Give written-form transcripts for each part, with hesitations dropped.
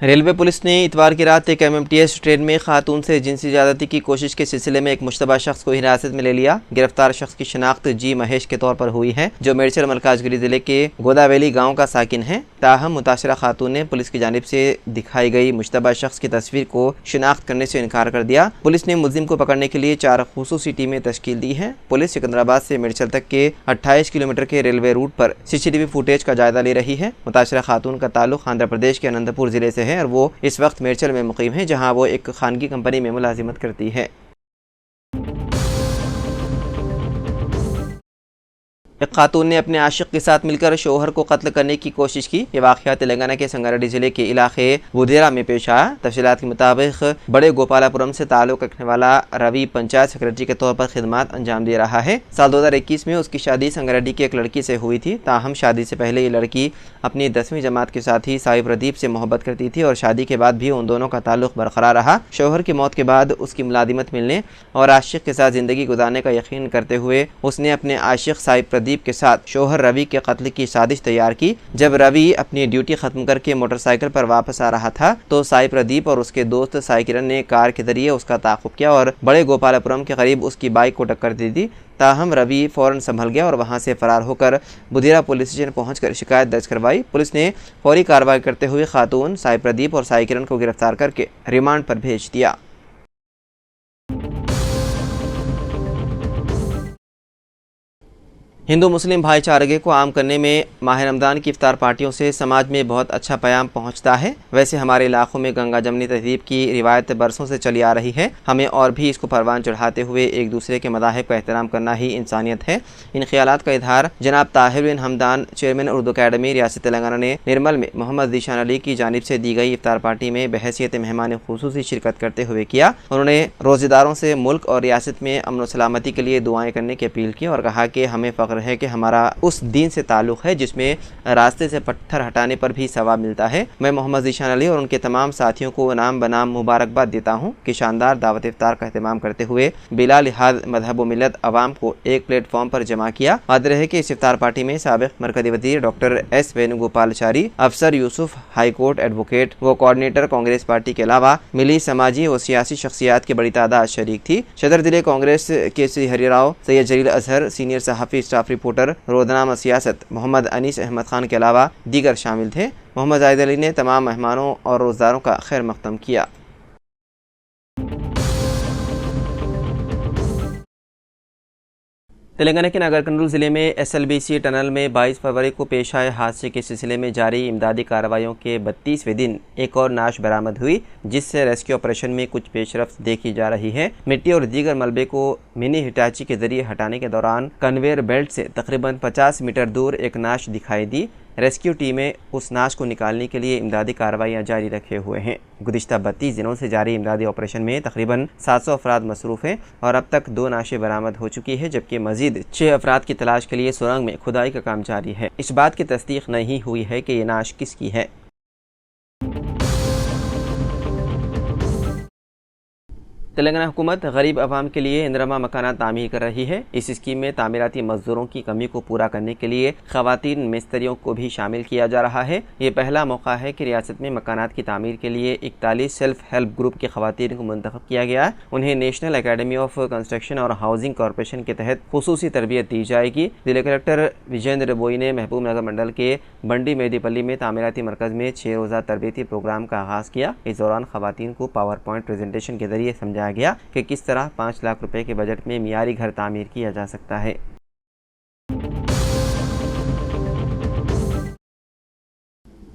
Railway police ने इतवार की रात एक एमएमटीएस ट्रेन में खातून से जिनसी ज्यादती की कोशिश के सिलसिले में एक मुश्तबा शख्स को हिरासत में ले लिया। गिरफ्तार शख्स की शनाख्त जी महेश के तौर पर हुई है, जो मेरचल मलकाजगिरी जिले के गोदावैली गांव का साकिन है। ताहम मुतासरा खातून ने पुलिस की जानिब से दिखाई गई मुश्तबा शख्स की तस्वीर को शिनाख्त करने से इनकार कर दिया। पुलिस ने मुल्जिम को पकड़ने के लिए 4 खुसूसी टीमें तश्कील दी है। पुलिस सिकंदराबाद से मेरचल तक के 28 किलोमीटर के रेलवे रूट पर CCTV फुटेज का जायजा ले रही है। मुतासरा खातून का ताल्लुक आंध्र प्रदेश के अनंतपुर जिले से है और वो इस वक्त मेरचल में मुकीम है, जहां वो एक खानगी कंपनी में मुलाजिमत करती है। एक खातून ने अपने आशिक के साथ मिलकर शोहर को कत्ल करने की कोशिश की। ये वाक़या तेलंगाना के संगारेड्डी जिले के इलाके बुधेरा में पेश आया। तफसीलात के मुताबिक बड़े गोपालापुरम से ताल्लुक़ रखने वाला रवि पंचायत सेक्रेटरी के तौर पर खिदमत अंजाम दे रहा है। साल 2021 में उसकी शादी संगारेड्डी की एक लड़की से हुई थी। ताहम शादी से पहले ये लड़की अपनी 10वीं जमात के साथी साई प्रदीप से मोहब्बत करती थी और शादी के बाद भी उन दोनों का ताल्लुक बरकरार रहा। शोहर की मौत के बाद उसकी मुलाजिमत मिलने और आशिक के साथ ज़िंदगी गुजारने का यकीन करते हुए उसने अपने आशिक साई प्रदीप के साथ शोहर रवि के कत्ल की साजिश तैयार की। जब रवि अपनी ड्यूटी खत्म करके मोटरसाइकिल पर वापस आ रहा था तो साई प्रदीप और उसके दोस्त साई किरण ने कार के जरिए उसका ताक़ुब किया और बड़े गोपालपुरम के करीब उसकी बाइक को टक्कर दी थी। ताहम रवि फौरन संभल गया और वहां से फरार होकर बुधेरा पुलिस स्टेशन पहुंचकर शिकायत दर्ज करवाई। पुलिस ने फौरी कार्रवाई करते हुए खातून साई प्रदीप और साई किरण को गिरफ्तार करके रिमांड पर भेज दिया। हिंदू मुस्लिम भाईचारे को आम करने में माह रमज़ान की इफ्तार पार्टियों से समाज में बहुत अच्छा पैगाम पहुंचता है। वैसे हमारे इलाकों में गंगा जमनी तहजीब की रिवायत बरसों से चली आ रही है। हमें और भी इसको परवान चढ़ाते हुए एक दूसरे के मज़ाहिब का एहतराम करना ही इंसानियत है। इन ख्यालात का इजहार जनाब ताहिर बिन हमदान, चेयरमैन उर्दू अकेडमी रियासत तेलंगाना ने निर्मल में मोहम्मद ज़ीशान अली की जानिब से दी गई इफ्तार पार्टी में बहैसियत मेहमान खुसूसी शिरकत करते हुए किया। उन्होंने रोज़ेदारों से मुल्क और रियासत में अमन व सलामती के लिए दुआएं करने की अपील की और कहा कि हमें फ़ख्र है कि हमारा उस दीन से ताल्लुक़ है जिसमें रास्ते से पत्थर हटाने पर भी सवाब मिलता है। मैं मोहम्मद ज़ीशान अली और उनके तमाम साथियों को नाम बनाम मुबारकबाद देता हूँ कि शानदार दावत इफ्तार का एहतमाम करते हुए बिला लिहाज मजहब व मिलत अवाम को एक प्लेटफॉर्म पर जमा किया। याद रहे कि इस इफ्तार पार्टी में साबिक़ मरकज़ी वज़ीर डॉक्टर S वेणुगोपालाचारी, अफसर यूसुफ, हाई कोर्ट एडवोकेट व कोऑर्डिनेटर कांग्रेस पार्टी के अलावा मिली समाजी व सियासी शख्सियात की बड़ी तादाद शरीक थी। सदर जिले कांग्रेस के श्री हरिराव, सैयद जलील अजहर, सीनियर सहाफ़ी स्टाफ रिपोर्टर रोजनामा सियासत मोहम्मद अनीस अहमद खान के अलावा दीगर शामिल थे। मोहम्मद जाहिद अली ने तमाम मेहमानों और रोज़दारों का खैर मक़दम किया। तेलंगाना के नागरकर्नूल ज़िले में SLBC टनल में 22 फरवरी को पेश आए हादसे के सिलसिले में जारी इमदादी कार्रवाइयों के 32वें दिन एक और नाश बरामद हुई, जिससे रेस्क्यू ऑपरेशन में कुछ पेशरफ्त देखी जा रही है। मिट्टी और दीगर मलबे को मिनी हिटाची के जरिए हटाने के दौरान कन्वेयर बेल्ट से तकरीबन 50 मीटर दूर एक नाश दिखाई दी। रेस्क्यू टीमें उस नाश को निकालने के लिए इमदादी कार्रवाइयाँ जारी रखे हुए हैं। गुज़िश्ता 32 दिनों से जारी इमदादी ऑपरेशन में तकरीबन 700 अफराद मसरूफ़ हैं और अब तक 2 नाशें बरामद हो चुकी है, जबकि मज़ीद 6 अफराद की तलाश के लिए सुरंग में खुदाई का काम जारी है। इस बात की तस्दीक नहीं हुई है कि ये नाश किसकी है। तेलंगाना हुकूमत गरीब आवाम के लिए इंदिरमा मकानात तामीर कर रही है। इस स्कीम में तामीराती मजदूरों की कमी को पूरा करने के लिए खवातीन मिस्त्रियों को भी शामिल किया जा रहा है। ये पहला मौका है कि रियासत में मकानात की तामीर के लिए 41 सेल्फ हेल्प ग्रुप की खवातीन को मुंतखब किया गया है। उन्हें नेशनल अकेडमी ऑफ कंस्ट्रक्शन और हाउसिंग कॉरपोरेशन के तहत खुसूसी तरबियत दी जाएगी। जिला कलेक्टर विजेंद्र बोई ने महबूब नगर मंडल के बंडी मेदीपल्ली में तामीराती मरकज़ में 6 रोज़ा तरबियती प्रोग्राम का आगाज़ किया। इस दौरान खवातीन को पावर पॉइंट प्रेजेंटेशन के जरिए समझाया गया कि किस तरह 5 लाख रुपए के बजट में मियारी घर तामीर किया जा सकता है।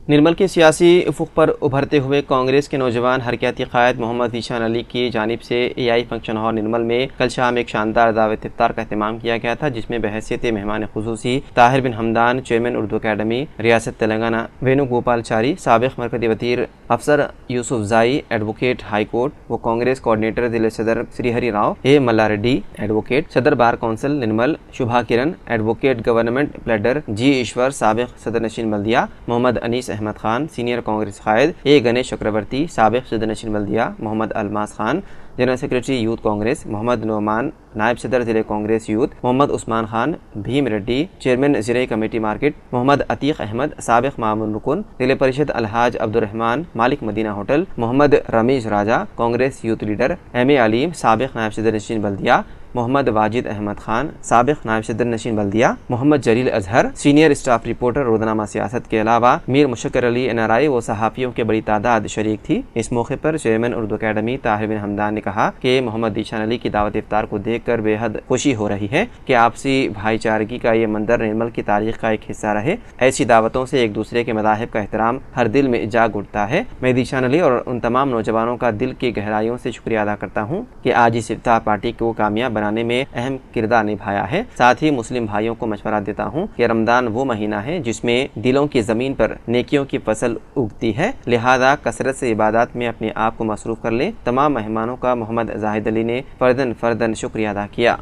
निर्मल के सियासी उफुक पर उभरते हुए कांग्रेस के नौजवान हरकती क़ायद मोहम्मद ज़ीशान अली की जानिब से AI फंक्शन हॉल निर्मल में कल शाम एक शानदार दावत इफ्तार का एहतमाम किया गया था, जिसमें बहैसियत मेहमान खुसूसी ताहिर बिन हमदान, चेयरमैन उर्दू अकेडमी रियासत तेलंगाना वेणुगोपालाचारी, साबिक़ मरकज़ी वज़ीर Afsar Yousufzai, advocate high court व कांग्रेस कोऑर्डिनेटर जिले सदर श्री हरिराव, A मल्लारेड्डी एडवोकेट, सदर bar council Nirmal Shubha Kiran advocate, government pleader G Eshwar, साबिक़ सदर नशीन बल्दिया मोहम्मद अनीस अहमद खान, सीनियर कांग्रेस कायद A गणेश चक्रवर्ती, साबिक़ सदर नशीन बल्दिया Mohammed Almas Khan, general secretary youth Congress Mohammad Noman, नायब सदर जिले कांग्रेस यूथ मोहम्मद उस्मान खान, भीम रेड्डी, चेयरमैन जिले कमेटी मार्केट मोहम्मद अतीक अहमद, साबिक मामून रुकन, जिले परिषद अलहाज अब्दुर्रहमान, मालिक Madina hotel Mohammad Rameez Raja, Congress youth leader M A Alim, साबिक नायब सदर नशीन बल्दिया मोहम्मद वाजिद अहमद खान, साबिक नायब सदर नशीन बल्दिया मोहम्मद जलील अजहर, सीनियर स्टाफ रिपोर्टर रोजनामा सियासत के अलावा मीर मुशक्कर अली NRI व सहाफ़ियों की बड़ी तादाद शरीक थी। इस मौके पर चेयरमैन उर्दू अकेडमी ताहिर बिन हमदान ने कहा कि मोहम्मद दीशान अली की दावत इफ्तार को देखकर बेहद खुशी हो रही है कि आपसी भाईचारगी का ये मंदिर निर्मल की तारीख का एक हिस्सा रहे। ऐसी दावतों से एक दूसरे के मज़ाहिब का एहतराम हर दिल में जाग उठता है। मैं दीशान अली और उन तमाम नौजवानों का दिल की गहराइयों से शुक्रिया अदा करता हूँ कि आज इस इफ्तार पार्टी को कामयाब बनाने में अहम किरदार निभाया है। साथ ही मुस्लिम भाइयों को मशवरा देता हूँ कि रमज़ान वो महीना है जिसमें दिलों की ज़मीन पर नेकियों की फसल उगती है, लिहाजा कसरत से इबादत में अपने आप को मसरूफ़ कर लें। तमाम मेहमानों का मोहम्मद जाहिद अली ने फ़र्दन शुक्रिया अदा किया।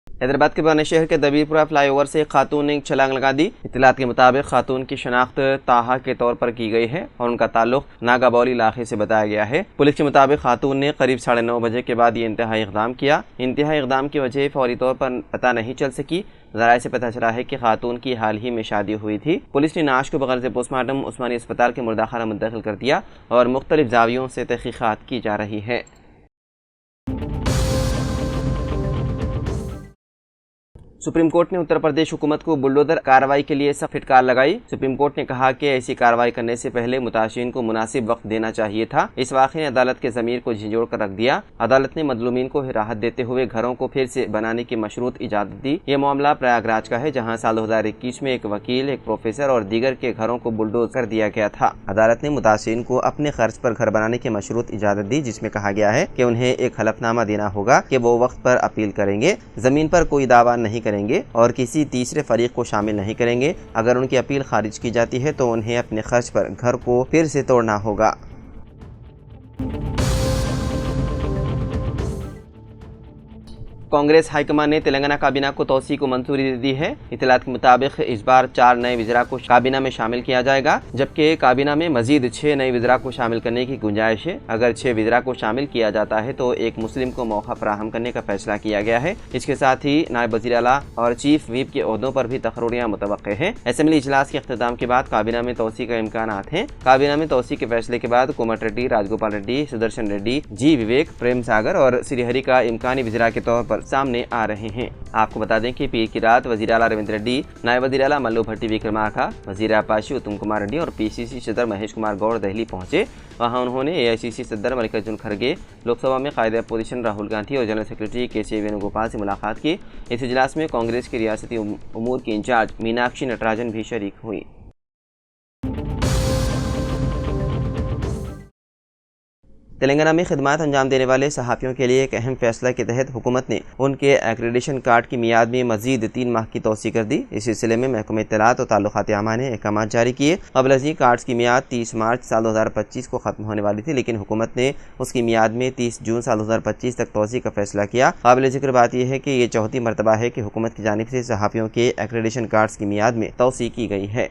हैदराबाद के पुराने शहर के दबीरपुरा फ्लाईओवर से एक खातून ने छलांग लगा दी। इत्तलात के मुताबिक खातून की शनाख्त ताहा के तौर पर की गई है और उनका ताल्लुक नागाबौली इलाके से बताया गया है। पुलिस के मुताबिक खातून ने करीब 9:30 बजे के बाद ये इंतहाई इक़दाम किया। इंतहाई इक़दाम की वजह फौरी तौर पर पता नहीं चल सकी। ज़राए से पता चला है कि खातून की हाल ही में शादी हुई थी। पुलिस ने नाश को बगैर से पोस्टमार्टम उस्मानी अस्पताल के मुर्दाखाना मुंतकिल कर दिया और मुख्तलिफ जावियों से तहक़ीक़ात की जा रही है। सुप्रीम कोर्ट ने उत्तर प्रदेश हुकूमत को बुलडोजर कार्रवाई के लिए सख्त फटकार लगाई। सुप्रीम कोर्ट ने कहा कि ऐसी कार्रवाई करने से पहले मुताशिरीन को मुनासिब वक्त देना चाहिए था। इस वाक़े ने अदालत के ज़मीर को झिंझोड़ कर रख दिया। अदालत ने मजलूमीन को राहत देते हुए घरों को फिर से बनाने की मशरूत इजाज़त दी। ये मामला प्रयागराज का है, जहाँ साल 2021 में एक वकील, एक प्रोफेसर और दीगर के घरों को बुलडोज कर दिया गया था। अदालत ने मुताशिरीन को अपने खर्च पर घर बनाने की मशरूत इजाज़त दी, जिसमें कहा गया है कि उन्हें एक हलफनामा देना होगा कि वो वक्त पर अपील करेंगे, जमीन पर कोई दावा नहीं करेंगे और किसी तीसरे फरीक को शामिल नहीं करेंगे। अगर उनकी अपील खारिज की जाती है तो उन्हें अपने खर्च पर घर को फिर से तोड़ना होगा। कांग्रेस हाईकमान ने तेलंगाना काबीना को तौसी को मंजूरी दे दी है। इत्तलात के मुताबिक इस बार 4 नए वज़रा को काबीना में शामिल किया जाएगा, जबकि काबीना में मजीद 6 नए वज़रा को शामिल करने की गुंजाइश है। अगर 6 वज़रा को शामिल किया जाता है तो एक मुस्लिम को मौका फराहम करने का फैसला किया गया है। इसके साथ ही नायब वज़ीर आला और चीफ व्हिप के ओहदों पर भी तकर्रियां मुतवक्के हैं। असेंबली इजलास के अख्ताम के बाद काबीना में तौसी का इम्कानात हैं। काबीना में तौसी के फैसले के बाद कोमट रेड्डी, राजगोपाल रेड्डी, सुदर्शन रेड्डी, जी विवेक, प्रेम सागर और श्रीहरि का इम्कानी वज़ीरा के तौर पर सामने आ रहे हैं। आपको बता दें कि पीर की रात वज़ीर आला रविंद्र रेड्डी, नायब वज़ीर आला मल्लू भट्टी विक्रमार्का, वज़ीर आपाशी उत्तम कुमार रेड्डी और PCC सदर महेश कुमार गौड़ दिल्ली पहुंचे। वहां उन्होंने AICC सदर मल्लिकार्जुन खड़गे, लोकसभा में कायदे अपोजिशन राहुल गांधी और जनरल सेक्रेटरी KC वेणुगोपाल से मुलाकात की। इस इजलास में कांग्रेस की रियासती उमूर की इंचार्ज मीनाक्षी नटराजन भी शरीक हुई। तेलंगाना में खिदमात अंजाम देने वाले सहाफ़ियों के लिए एक अहम फैसला के तहत हुकूमत ने उनके एक्रेडिशन कार्ड की मियाद में मजीद 3 माह की तौसी कर दी। इस सिलसिले में महकमा इत्तलात और ताल्लुकात आमा ने अहकाम जारी किए। क़ब्ल अज़ कार्ड्स की मियाद 30 मार्च साल 2025 को ख़त्म होने वाली थी, लेकिन हुकूमत ने उसकी मियाद में 30 जून साल 2025 तक तौसी का फैसला किया। काबिल ज़िक्र बात यह है कि ये चौथी मरतबा है कि हुकूमत की जानिब से सहाफ़ियों के एक्रेडिशन कार्ड्स की मियाद में तौसी की गई है।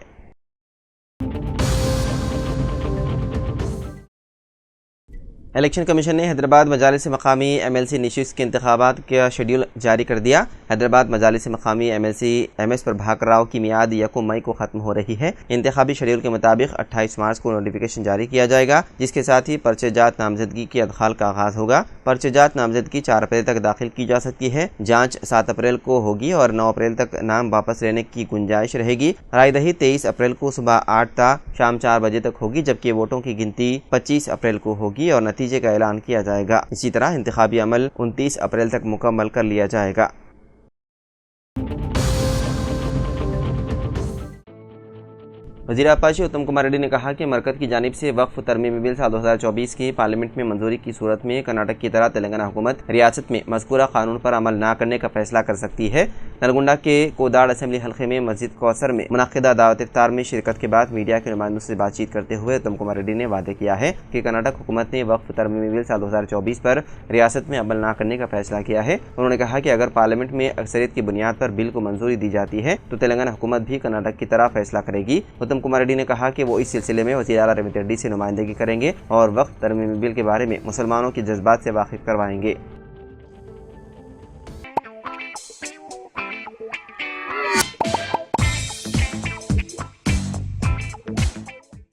इलेक्शन कमीशन ने हैदराबाद मजालिस मकामी MLC नशिस्त के इंतखाबात का शेड्यूल जारी कर दिया। हैदराबाद मजालिस मकामी MLC MS प्रभाकर राव की मियाद 1 मई को ख़त्म हो रही है। इंतखाबी शेड्यूल के मुताबिक 28 मार्च को नोटिफिकेशन जारी किया जाएगा, जिसके साथ ही पर्चेजात नामजदगी की अदखाल का आगाज़ होगा। पर्चेजात नामजदगी 4 अप्रैल तक दाखिल की जा सकती है। जाँच 7 अप्रैल को होगी और 9 अप्रैल तक नाम वापस लेने की गुंजाइश रहेगी। रायदही 23 अप्रैल को सुबह 8 ता शाम 4 बजे तक होगी, जबकि वोटों की गिनती 25 अप्रैल को होगी और नतीजे का ऐलान किया जाएगा। इसी तरह इंतखाबी अमल 29 अप्रैल तक मुकम्मल कर लिया जाएगा। वज़ीर आपाशी उत्तम कुमार रेड्डी ने कहा कि मरकज़ की जानिब से वक्फ तरमीमी बिल साल 2024 की पार्लियामेंट में मंजूरी की सूरत में कर्नाटक की तरह तेलंगाना हुकूमत रियासत में मज़कूरा कानून पर अमल न करने का फैसला कर सकती है। नलगुंडा के कोदाड़ असेंबली हल्के में मस्जिद कौसर में मुनक़िदा दावत इफ्तार में शिरकत के बाद मीडिया के नुमाइंदों से बातचीत करते हुए उत्तम कुमार रेड्डी ने वादे किया है कि कर्नाटक हुकूमत ने वक्फ तरमीमी बिल साल 2024 पर रियासत में अमल न करने का फैसला किया है। उन्होंने कहा कि अगर पार्लियामेंट में अक्सरियत की बुनियाद पर बिल को मंजूरी दी जाती है तो तेलंगाना हुकूमत भी कर्नाटक की तरह फैसला करेगी। उत्तम कुमार रेड्डी ने कहा कि वो इस सिलसिले में वज़ीर आला रेवंत रेड्डी से नुमाइंदगी करेंगे और वक्त तरमीमी बिल के बारे में मुसलमानों के जज्बात से वाकिफ करवाएंगे।